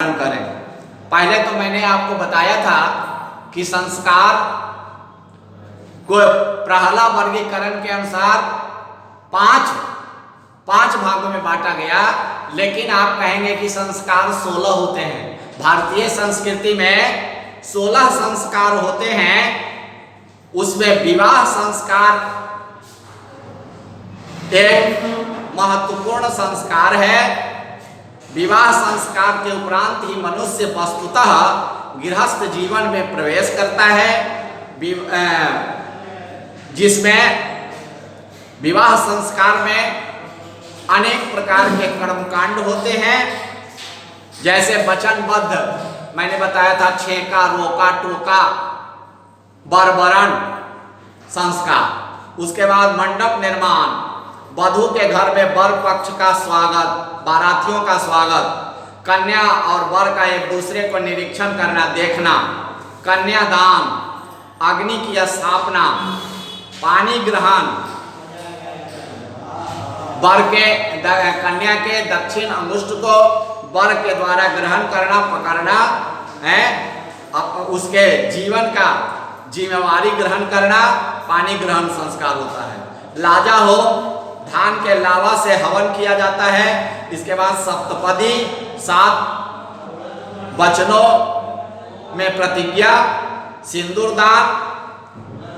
करें। पहले तो मैंने आपको बताया था कि संस्कार को पहला वर्गीकरण के अनुसार पांच भागों में बांटा गया, लेकिन आप कहेंगे कि संस्कार 16 होते हैं। भारतीय संस्कृति में 16 संस्कार होते हैं। उसमें विवाह संस्कार एक महत्वपूर्ण संस्कार है। विवाह संस्कार के उपरांत ही मनुष्य वस्तुतः गृहस्थ जीवन में प्रवेश करता है, जिसमें विवाह संस्कार में अनेक प्रकार के कर्मकांड होते हैं। जैसे वचनबद्ध मैंने बताया था, छेका, रोका, टोका, बरबरण संस्कार। उसके बाद मंडप निर्माण, वधू के घर में वर पक्ष का स्वागत, बारातियों का स्वागत, कन्या और वर का एक दूसरे को निरीक्षण करना, देखना, कन्यादान, अग्नि की स्थापना, पानी ग्रहण, वर के कन्या के दक्षिण अंगुष्ठ को वर के द्वारा ग्रहण करना, पकड़ना है, उसके जीवन का जिम्मेवारी ग्रहण करना, पानी ग्रहण संस्कार होता है। लाजा हो, धान के लावा से हवन किया जाता है। इसके बाद सप्तपदी, 7 वचनों में प्रतिज्ञा, सिंदूरदान,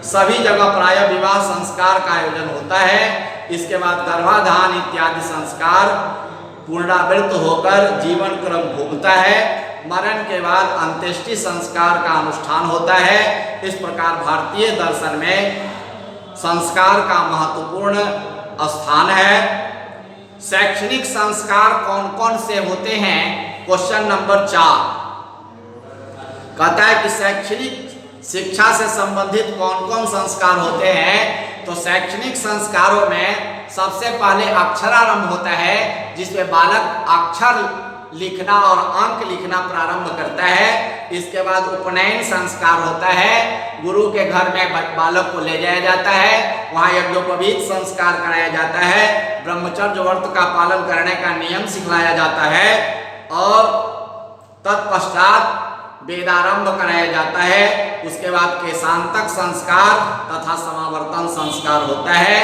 सभी जगह प्राय विवाह संस्कार का आयोजन होता है। इसके बाद गर्भाधान इत्यादि संस्कार पूर्णावृत होकर जीवन क्रम भोगता है। मरण के बाद अंत्येष्टि संस्कार का अनुष्ठान होता है। इस प्रकार भारतीय दर्शन में संस्कार का महत्वपूर्ण स्थान है। शैक्षणिक संस्कार कौन कौन से होते हैं? क्वेश्चन नंबर 4 कहता है कि शैक्षणिक शिक्षा से संबंधित कौन कौन संस्कार होते हैं। तो शैक्षणिक संस्कारों में सबसे पहले अक्षरारंभ होता है, जिसमें बालक अक्षर लिखना और अंक लिखना प्रारंभ करता है। इसके बाद उपनयन संस्कार होता है, गुरु के घर में बालक को ले जाया जाता है, वहाँ यज्ञोपवीत संस्कार कराया जाता है, ब्रह्मचर्य व्रत का पालन करने का नियम सिखलाया जाता है और तत्पश्चात वेदारंभ कराया जाता है। उसके बाद केशांतक संस्कार तथा समावर्तन संस्कार होता है।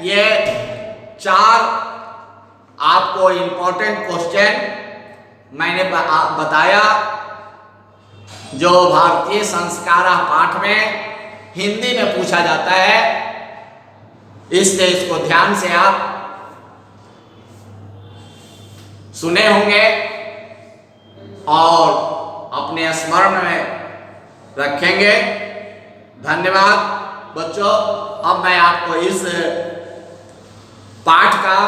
ये 4 आपको इंपॉर्टेंट क्वेश्चन मैंने बताया, जो भारतीय संस्कार पाठ में हिंदी में पूछा जाता है, इसलिए इसको ध्यान से आप सुने होंगे और अपने स्मरण में रखेंगे। धन्यवाद बच्चों। अब मैं आपको इस पाठ का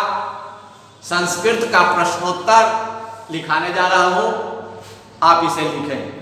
संस्कृत का प्रश्नोत्तर लिखाने जा रहा हूं, आप इसे लिखें।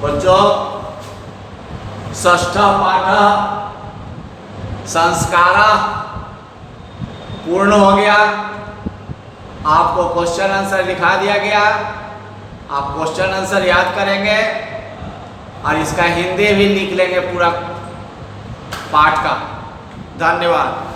बच्चों षष्ठ पाठ संस्कार पूर्ण हो गया। आपको क्वेश्चन आंसर लिखा दिया गया, आप क्वेश्चन आंसर याद करेंगे और इसका हिंदी भी लिख लेंगे पूरा पाठ का। धन्यवाद।